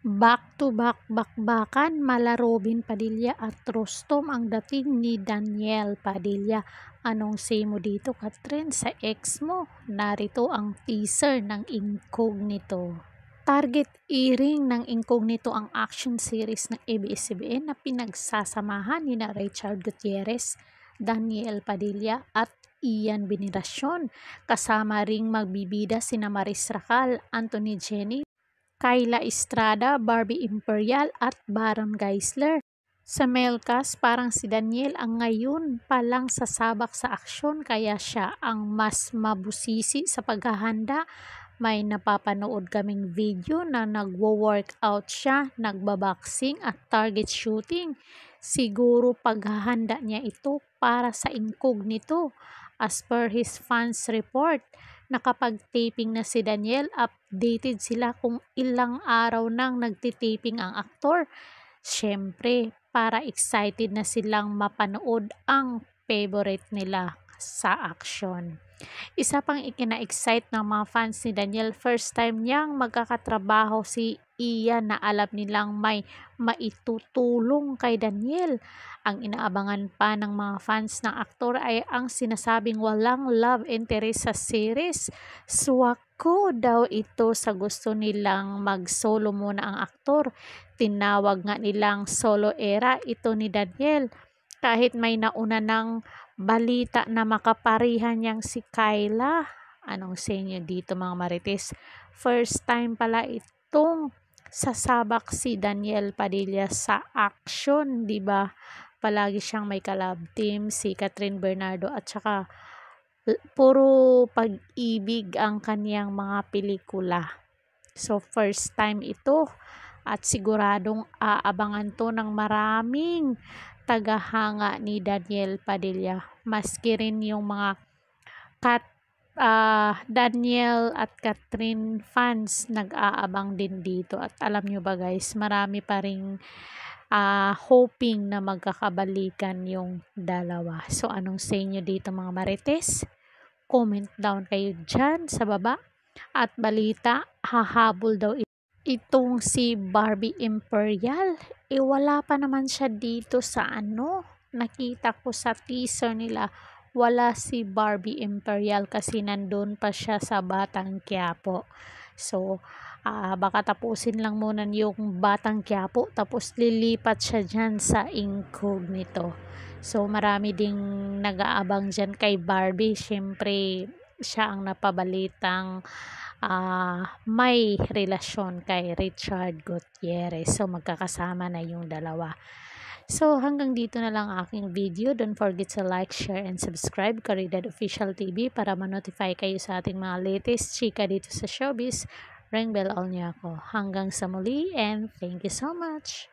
Back-to-back bakbakan mala Robin Padilla at Rostom ang dating ni Daniel Padilla. Anong say mo dito, Katrin, sa ex mo? Narito ang teaser ng Incognito. Target airing ng Incognito ang action series ng ABS-CBN na pinagsasamahan ni Richard Gutierrez, Daniel Padilla at Ian Veneracion. Kasama ring magbibida sina Maris Racal, Anthony Jenny, Kayla Estrada, Barbie Imperial at Baron Geisler. Sa male cast, parang si Daniel ang ngayon palang sasabak sa aksyon kaya siya ang mas mabusisi sa paghahanda. May napapanood kaming video na nagwo-workout siya, nagbaboxing at target shooting. Siguro paghahanda niya ito para sa Incognito. As per his fans report, nakapag-taping na si Daniel, updated sila kung ilang araw nang nagtitaping ang aktor. Siyempre, para excited na silang mapanood ang favorite nila sa action. Isa pang ikina-excite ng mga fans ni Daniel, first time niyang magkakatrabaho si Ian na alam nilang may maitutulong kay Daniel. Ang inaabangan pa ng mga fans ng aktor ay ang sinasabing walang love interest sa series. Swak ko daw ito sa gusto nilang mag-solo muna ang aktor. Tinawag nga nilang solo era ito ni Daniel. Kahit may nauna ng balita na makaparihan niyang si Kayla. Anong sa inyo dito, mga Marites? First time pala itong sasabak si Daniel Padilla sa action, di ba? Palagi siyang may collab team, si Catherine Bernardo at saka puro pag-ibig ang kaniyang mga pelikula. So first time ito at siguradong aabangan to ng maraming tagahanga ni Daniel Padilla. Maski rin yung mga Daniel at Catherine fans nag-aabang din dito. At alam nyo ba guys, marami pa ring hoping na magkakabalikan yung dalawa. So anong say nyo dito, mga Marites? Comment down kayo dyan sa baba. At balita, hahabol daw itong si Barbie Imperial. Wala pa naman siya dito sa nakita ko sa teaser nila. Wala si Barbie Imperial kasi nandun pa siya sa Batang Quiapo. So baka tapusin lang muna yung Batang Quiapo tapos lilipat siya dyan sa Incognito. So marami ding nag-aabang dyan kay Barbie. Siyempre siya ang napabalitang may relasyon kay Richard Gutierrez. So magkakasama na yung dalawa. So hanggang dito na lang aking video. Don't forget to like, share, and subscribe Caridad Official TV para ma-notify kayo sa ating mga latest chika dito sa showbiz. Ring bell all niyo ako. Hanggang sa muli and thank you so much.